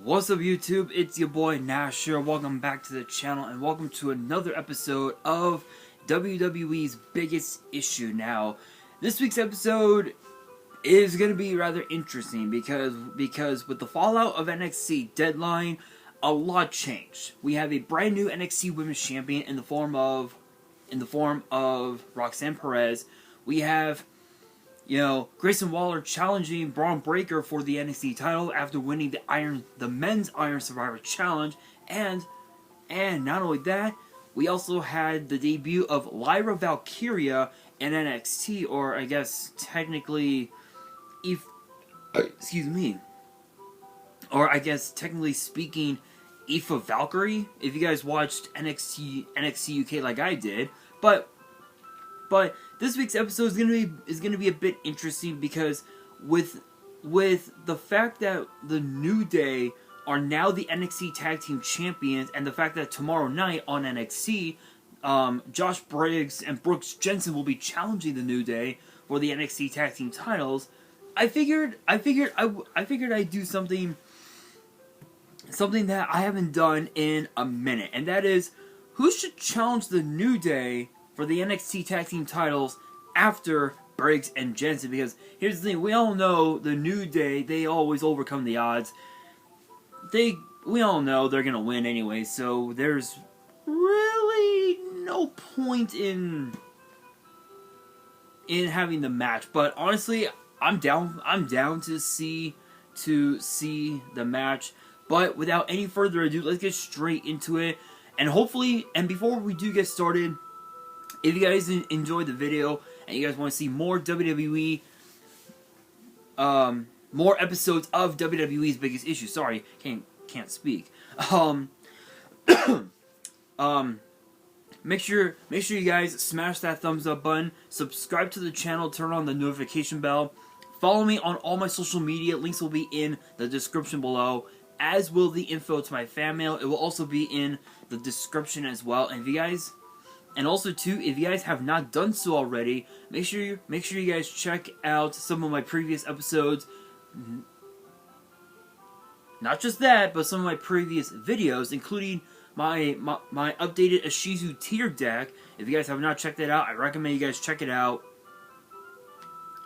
What's up YouTube, it's your boy Nasher. Welcome back to the channel and welcome to another episode of WWE's Biggest Issue. Now, this week's episode is going to be rather interesting because with the fallout of NXT Deadline, a lot changed. We have a brand new NXT Women's Champion in the form of Roxanne Perez. We have Grayson Waller challenging Braun Breaker for the NXT title after winning the men's Iron Survivor Challenge, and not only that, we also had the debut of Lyra Valkyria in NXT, or I guess technically, technically speaking, Aoife Valkyrie. If you guys watched NXT UK like I did, but this week's episode is gonna be a bit interesting because with the fact that the New Day are now the NXT Tag Team Champions, and the fact that tomorrow night on NXT, Josh Briggs and Brooks Jensen will be challenging the New Day for the NXT Tag Team titles, I figured I'd do something that I haven't done in a minute, and that is, who should challenge the New Day for the NXT Tag Team titles after Briggs and Jensen? Because here's the thing, we all know the New Day, they always overcome the odds. We all know they're gonna win anyway, so there's really no point in having the match. But honestly, I'm down to see the match. But without any further ado, let's get straight into it. And hopefully, and before we do get started, if you guys enjoyed the video and you guys want to see more WWE, more episodes of WWE's Biggest Issue, sorry, can't speak. Make sure you guys smash that thumbs up button, subscribe to the channel, turn on the notification bell, follow me on all my social media. Links will be in the description below, as will the info to my fan mail. It will also be in the description as well. And if you guys have not done so already, make sure you guys check out some of my previous episodes. Not just that, but some of my previous videos, including my updated Ishizu tier deck. If you guys have not checked that out, I recommend you guys check it out.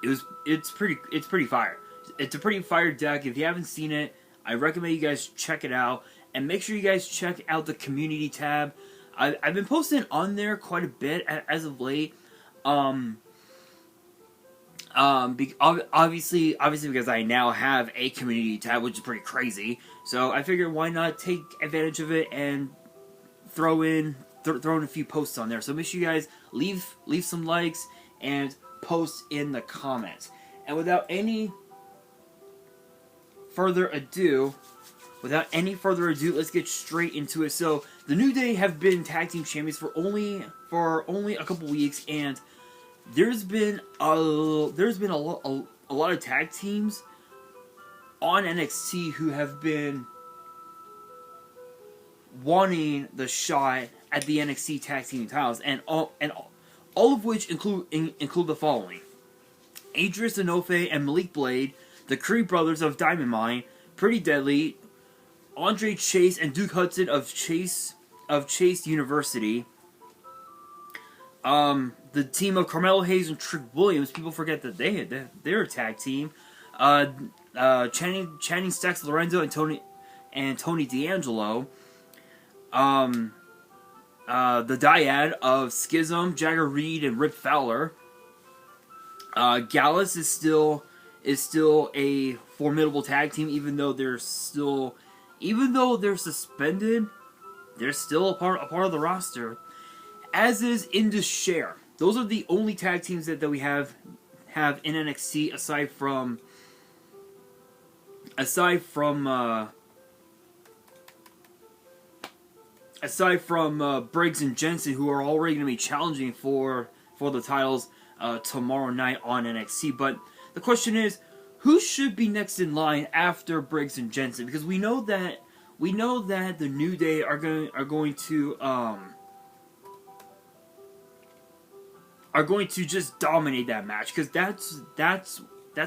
It's pretty fire. It's a pretty fire deck. If you haven't seen it, I recommend you guys check it out. And make sure you guys check out the community tab. I've been posting on there quite a bit as of late. Obviously because I now have a community tab, which is pretty crazy. So I figured, why not take advantage of it and throw in a few posts on there. So make sure you guys leave some likes and post in the comments. And without any further ado, let's get straight into it. So the New Day have been tag team champions for only a couple weeks, and there's been a lot of tag teams on NXT who have been wanting the shot at the NXT tag team titles, and all of which include the following: Adrius Enofe and Malik Blade, the Creed brothers of Diamond Mine, Pretty Deadly, Andre Chase and Duke Hudson of Chase University, the team of Carmelo Hayes and Trick Williams. People forget that they're a tag team. Channing Stacks Lorenzo and Tony D'Angelo. The dyad of Schism, Jagger Reed and Rip Fowler. Gallus is still a formidable tag team, even though they're suspended, they're still a part of the roster. As is Indus Sher. Those are the only tag teams that we have in NXT aside from Briggs and Jensen, who are already going to be challenging for the titles tomorrow night on NXT. But the question is, who should be next in line after Briggs and Jensen? Because we know that the New Day are going to just dominate that match, because that's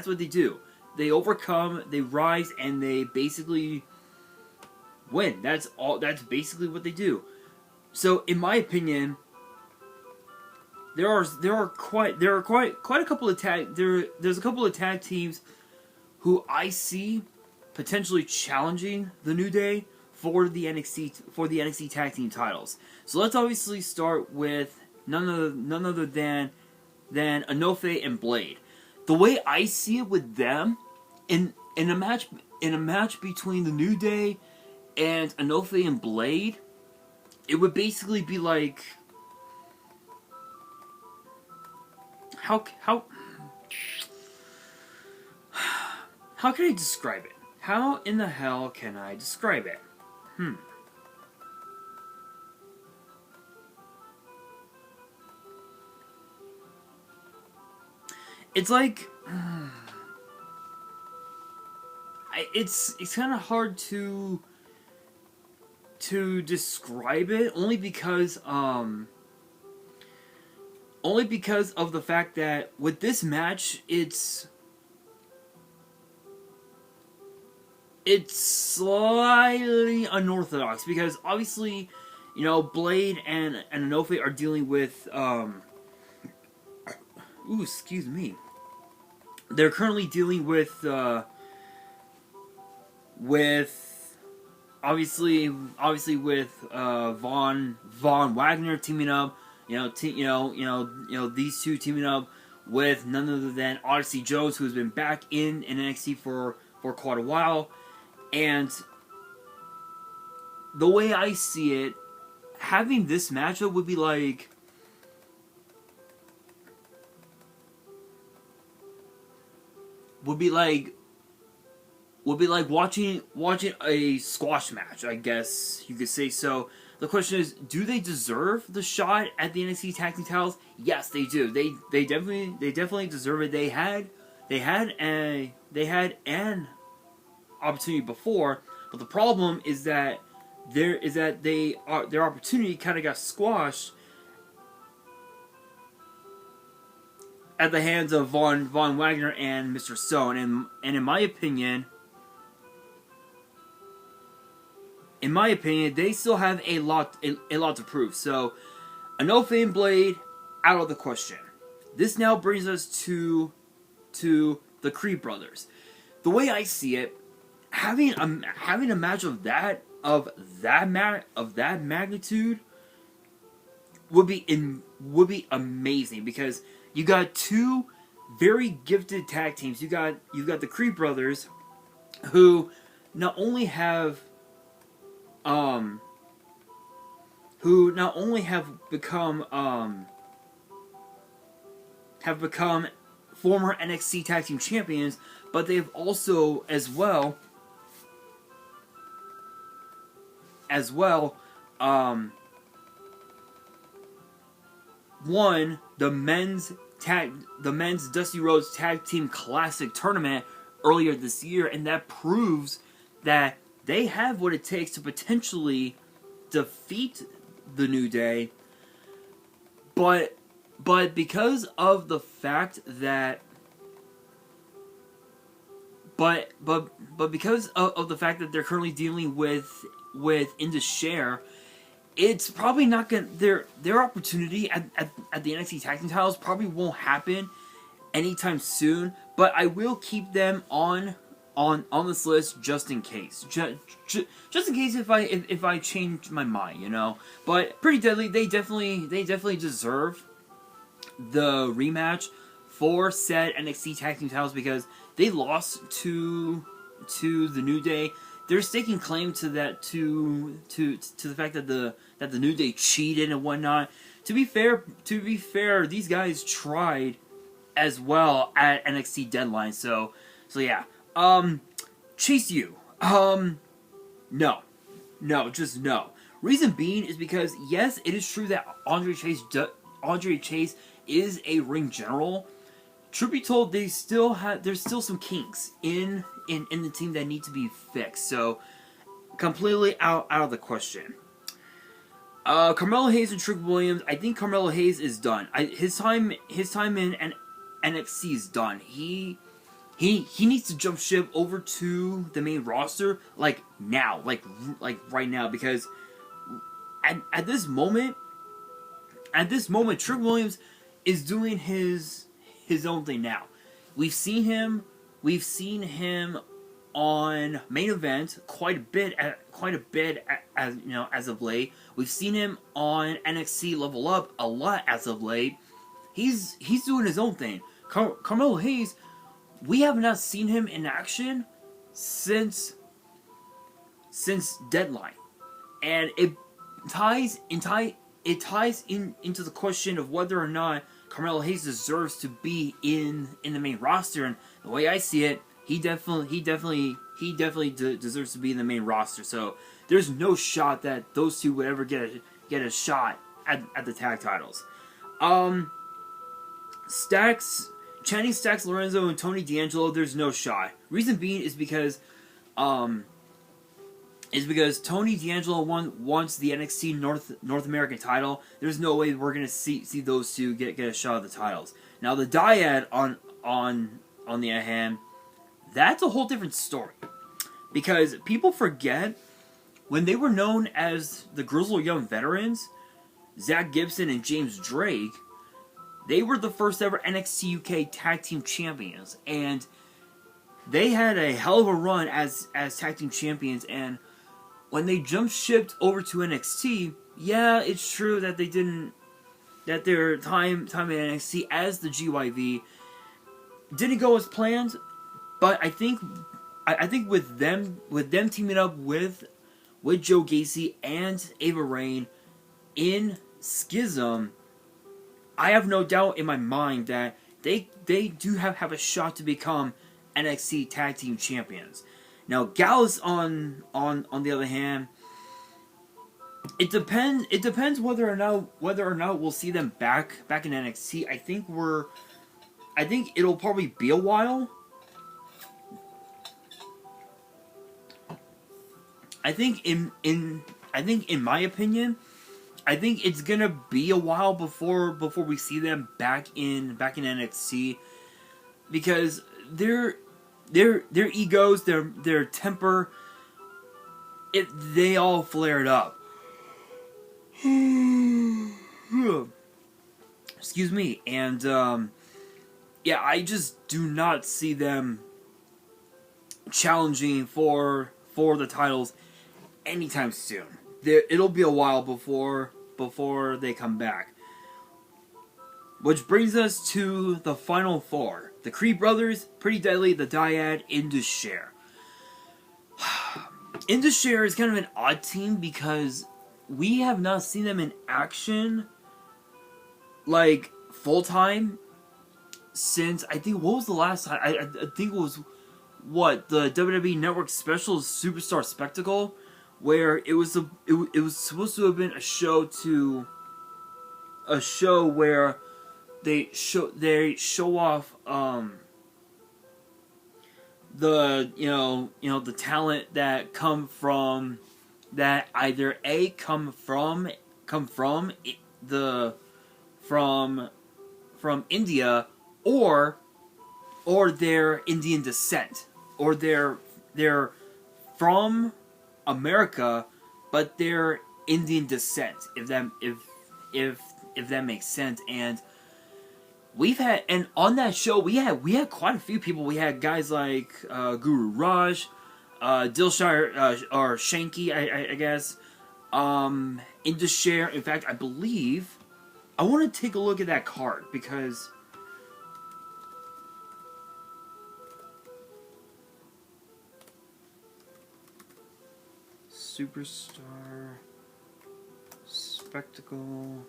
what they do. They overcome, they rise, and they basically win. That's all. That's basically what they do. So, in my opinion, there's a couple of there's a couple of tag teams who I see potentially challenging the New Day for the NXT tag team titles. So let's obviously start with none other than Enofe and Blade. The way I see it with them in a match between the New Day and Enofe and Blade, it would basically be like how can I describe it? How in the hell can I describe it? It's like it's kind of hard to describe it only because of the fact that with this match it's slightly unorthodox because obviously, you know, Blade and Enofe are dealing with excuse me. They're currently dealing with obviously with Von Wagner teaming up, these two teaming up with none other than Odyssey Jones, who's been back in NXT for quite a while. And the way I see it, having this matchup would be like watching a squash match, I guess you could say. So the question is, do they deserve the shot at the NXT Tag Team titles? Yes, they do. They definitely deserve it. They had an opportunity before, but the problem is that their opportunity kind of got squashed at the hands of Von Wagner and Mr. Stone, and in my opinion, they still have a lot to prove. So, Enofe and Blade out of the question. This now brings us to the Creed brothers. The way I see it, having a match of that magnitude would be amazing, because you got two very gifted tag teams. You got the Creed brothers, who not only have become former NXT tag team champions, but they've also as well won the men's Dusty Rhodes Tag Team Classic tournament earlier this year, and that proves that they have what it takes to potentially defeat the New Day. But because of the fact that because of the fact that they're currently dealing with Indus Sher, it's probably not gonna, their opportunity at the NXT Tag Team titles probably won't happen anytime soon. But I will keep them on this list just in case, just in case if I change my mind, you know. But Pretty Deadly, they definitely deserve the rematch for said NXT Tag Team titles, because they lost to the New Day. They're staking claim to that, to the fact that the New Day cheated and whatnot. To be fair, these guys tried as well at NXT Deadline. So yeah. Chase U. No, just no. Reason being is because, yes, it is true that Andre Chase is a ring general. Truth be told, there's still some kinks in the team that need to be fixed. So, completely out of the question. Carmelo Hayes and Trick Williams. I think Carmelo Hayes is done. His time in NXT is done. he needs to jump ship over to the main roster like now, like right now, because at this moment, Trick Williams is doing his own thing now. We've seen him on main event quite a bit as you know, as of late. We've seen him on NXT Level Up a lot as of late. He's doing his own thing. Carmelo Hayes, we have not seen him in action since Deadline, and it ties into the question of whether or not Carmelo Hayes deserves to be in the main roster. And the way I see it, he definitely deserves to be in the main roster. So there's no shot that those two would ever get a shot at the tag titles. Channing Stacks Lorenzo and Tony D'Angelo, there's no shot. Reason being is because Tony D'Angelo wants the NXT North American title. There's no way we're gonna see those two get a shot at the titles. Now the Dyad on the other hand, that's a whole different story, because people forget when they were known as the Grizzled Young Veterans, Zach Gibson and James Drake. They were the first ever NXT UK Tag Team Champions, and they had a hell of a run as Tag Team Champions. And when they jump shipped over to NXT, yeah, it's true that their time in NXT as the GYV didn't go as planned. But I think with them teaming up with Joe Gacy and Ava Raine in Schism, I have no doubt in my mind that they do have a shot to become NXT Tag Team Champions. Now Gallus on the other hand, it depends whether or not we'll see them back in NXT. I think it'll probably be a while. I think in my opinion, I think it's gonna be a while before we see them back in NXT, because their egos, their temper, they all flared up. Excuse me, and yeah, I just do not see them challenging for the titles anytime soon. It'll be a while before they come back. Which brings us to the final four: the Creed Brothers, Pretty Deadly, the Dyad, Indus-Sher. Indus-Sher is kind of an odd team because we have not seen them in action, like, full-time since, I think, what was the last time? I think it was, the WWE Network Special Superstar Spectacle, where it was supposed to have been a show where they show off the the talent that come from India, or their Indian descent, or they're from America, but they're Indian descent, if that makes sense. And on that show we had quite a few people. We had guys like Guru Raj, Dilshire, or Shanky, I guess, Indus-Sher. In fact, I believe I want to take a look at that card, because Superstar Spectacle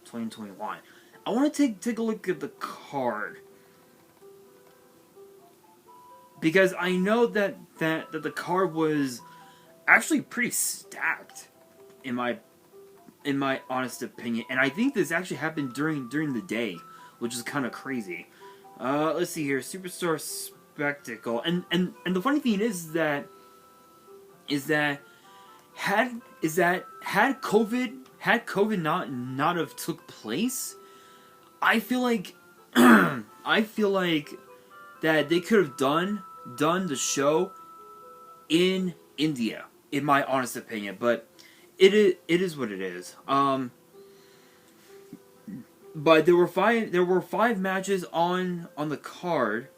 2021. I want to take a look at the card, because I know that the card was actually pretty stacked in my honest opinion, and I think this actually happened during the day, which is kind of crazy. Let's see here, Superstar Spectacle, and the funny thing is that had COVID not have took place, I feel like I feel like that they could have done the show in India, in my honest opinion. But it is what it is. But there were five matches on the card.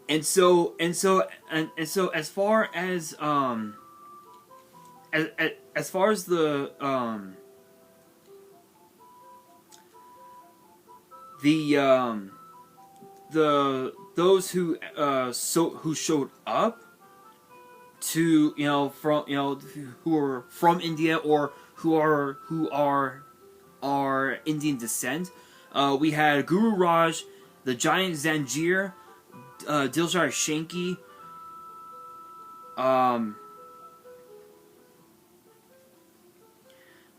And so as far as as far as the those who who showed up to, from, who are from India or who are Indian descent, we had Guru Raj, the Giant Zanjeer, Dilshire Shanky,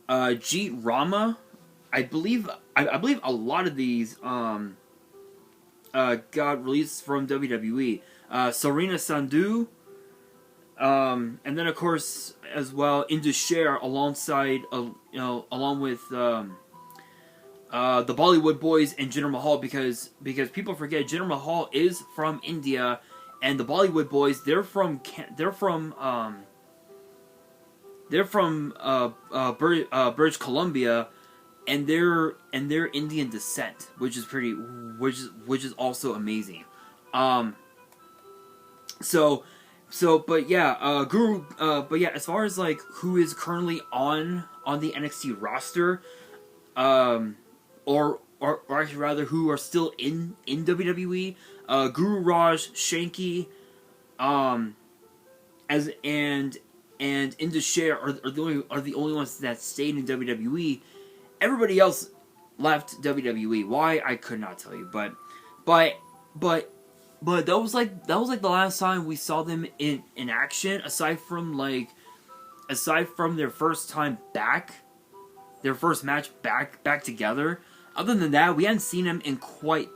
Jeet Rama. I believe a lot of these got released from WWE. Sarina Sandhu, and then of course as well Indus alongside along with the Bollywood Boys and Jinder Mahal, because people forget Jinder Mahal is from India, and the Bollywood Boys, they're from British Columbia, and they're Indian descent, which is also amazing. But yeah, as far as like who is currently on the NXT roster, or actually rather who are still in WWE, Guru Raj, Shanky, and Indus are the only ones that stayed in WWE. Everybody else left WWE. Why, I could not tell you, but that was like the last time we saw them in action, aside from their first time back, their first match back together. Other than that, we hadn't seen them in quite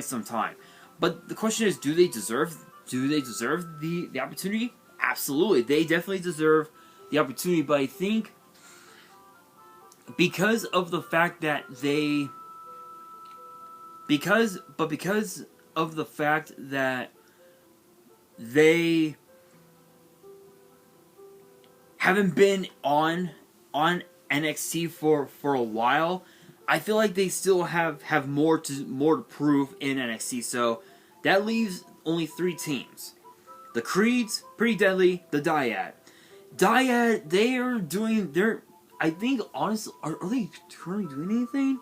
some time. But the question is, do they deserve the opportunity? Absolutely, they definitely deserve the opportunity. But I think because of the fact that because of the fact that they haven't been on NXT for a while, I feel like they still have more to prove in NXT. So that leaves only 3 teams: the Creeds, Pretty Deadly, the Dyad. I think honestly, are they currently doing anything?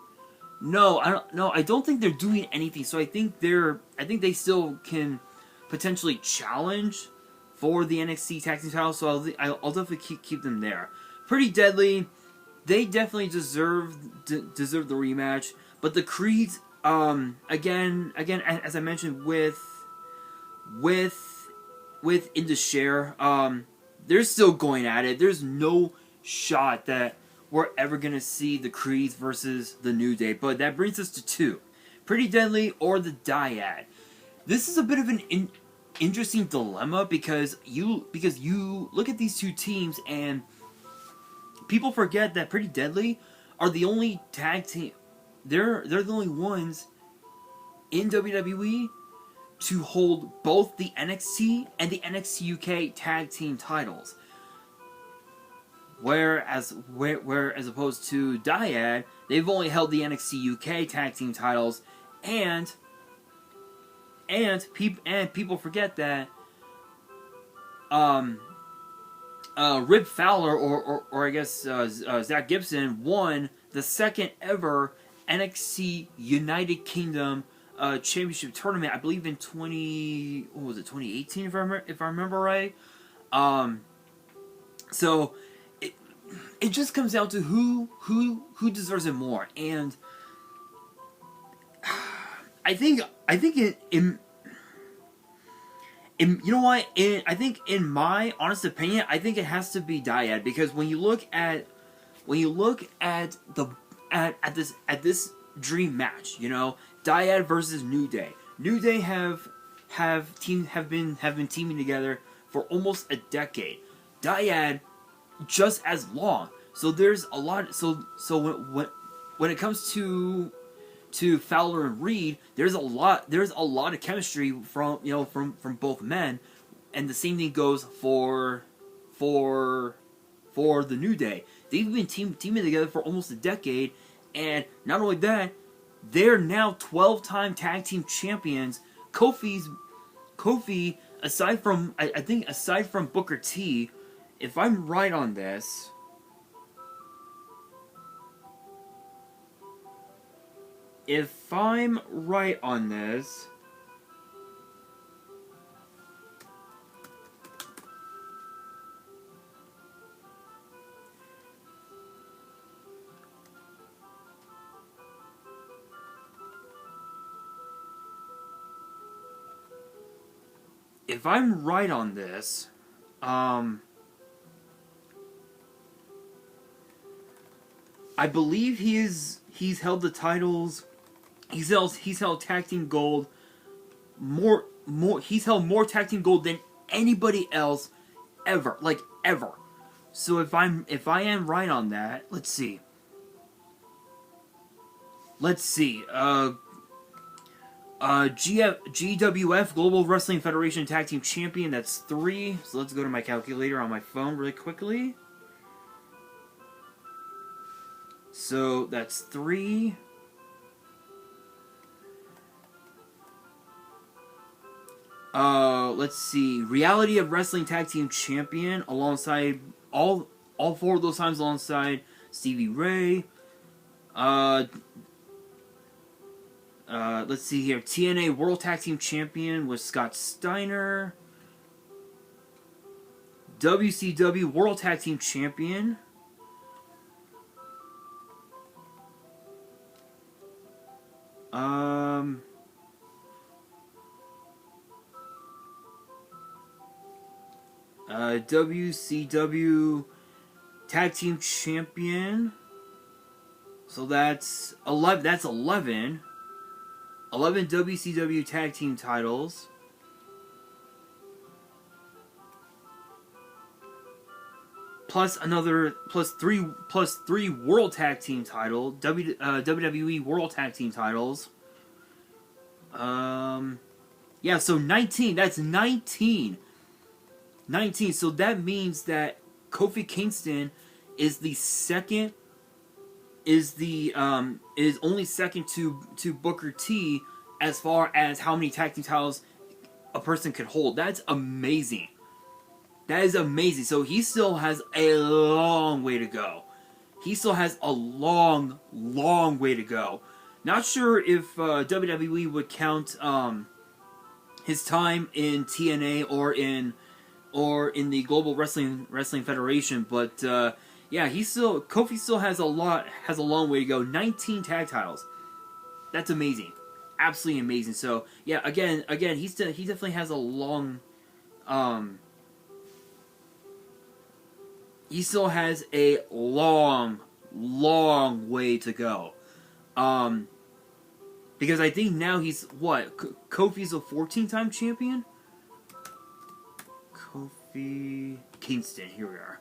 No, I don't think they're doing anything. So I think they still can potentially challenge for the NXT Tag Team title. So I'll definitely keep them there. Pretty Deadly, they definitely deserve the rematch. But the Creeds, again, as I mentioned with Indus, they're still going at it. There's no shot that we're ever going to see the Creeds versus the New Day. But that brings us to 2. Pretty Deadly or the Dyad. This is a bit of an interesting dilemma because you look at these 2 teams and people forget that Pretty Deadly are the only tag team. They're the only ones in WWE to hold both the NXT and the NXT UK tag team titles. Whereas opposed to Dyad, they've only held the NXT UK tag team titles, and people forget that Rip Fowler or I guess Zach Gibson won the second ever NXT United Kingdom Championship tournament, I believe in 2018 if I remember right. So it just comes down to who deserves it more, and I think in you know what, I think in my honest opinion, I think it has to be Dyad, because when you look at this dream match, Dyad versus New Day. New Day have been teaming together for almost a decade. Dyad just as long. So there's a lot. So when when it comes to Fowler and Reed, there's a lot of chemistry from from both men, and the same thing goes for the New Day. They've been teaming together for almost a decade, and not only that, they're now 12-time tag team champions. Kofi, aside from I think aside from Booker T, if I'm right on this. If I'm right on this, I believe he's held the titles. He's held tag team gold more. He's held more tag team gold than anybody else ever, like ever. So if I am right on that, let's see. GWF Global Wrestling Federation Tag Team Champion. That's 3. So let's go to my calculator on my phone really quickly. So that's 3. Let's see. Reality of Wrestling Tag Team Champion alongside all 4 of those times alongside Stevie Ray. Let's see here. TNA World Tag Team Champion was Scott Steiner. WCW World Tag Team Champion. WCW Tag Team Champion. So that's 11. That's 11. 11 WCW Tag Team titles. Plus 3 World Tag Team title. WWE World Tag Team titles. Yeah, so 19. That's 19. 19. So that means that Kofi Kingston is the second. Is only second to Booker T as far as how many tag team titles a person could hold. That's amazing. That is amazing. So he still has a long way to go. He still has a long, long way to go. Not sure if WWE would count his time in TNA or in the Global Wrestling Federation, but yeah, Kofi still has a long way to go. 19 tag titles. That's amazing. Absolutely amazing. So yeah, again, he definitely has a long he still has a long way to go. Because I think now he's what? Kofi's a 14-time champion? Kofi Kingston, here we are.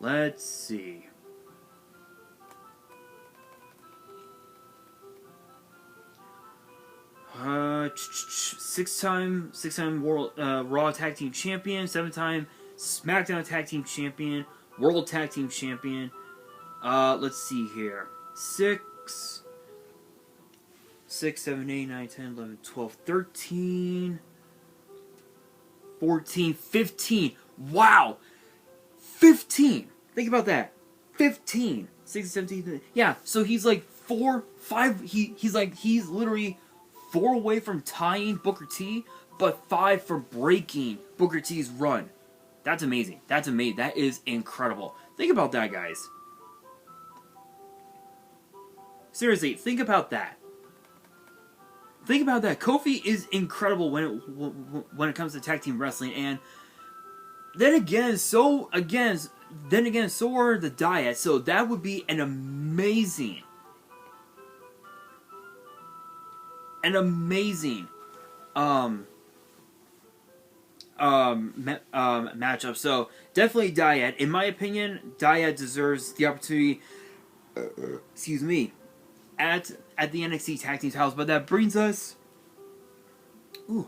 Let's see. Six-time World Raw Tag Team Champion, 7-time SmackDown Tag Team Champion, World Tag Team Champion. Let's see here. 6, 7, 8, 9, 10, 11, 12, 13, 14, 15. Wow! 15! Think about that. 15. 16, 17. Yeah, so he's like 4, 5. He's literally 4 away from tying Booker T, but 5 from breaking Booker T's run. That's amazing. That's amazing. That is incredible. Think about that, guys. Seriously, think about that. Think about that. Kofi is incredible when it comes to tag team wrestling, and then again, so are the Dyads. So that would be an amazing matchup. So definitely Dyad. In my opinion, Dyad deserves the opportunity. Excuse me, at the NXT Tag Team titles. But that brings us,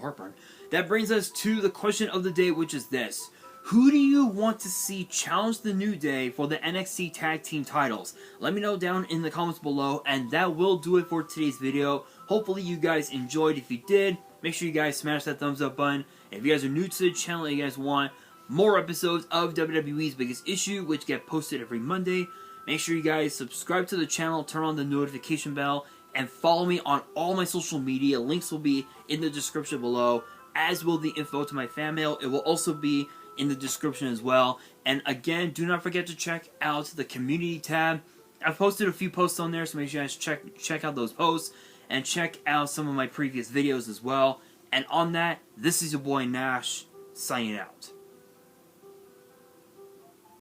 heartburn. That brings us to the question of the day, which is this: who do you want to see challenge the New Day for the NXT Tag Team titles? Let me know down in the comments below, and that will do it for today's video. Hopefully you guys enjoyed. If you did, make sure you guys smash that thumbs up button. If you guys are new to the channel and you guys want more episodes of WWE's Biggest Issue, which get posted every Monday, make sure you guys subscribe to the channel, turn on the notification bell, and follow me on all my social media. Links will be in the description below, as will the info to my fan mail. It will also be in the description as well. And again, do not forget to check out the community tab. I've posted a few posts on there, so make sure you guys check out those posts and check out some of my previous videos as well. And on that, this is your boy Nash, signing out.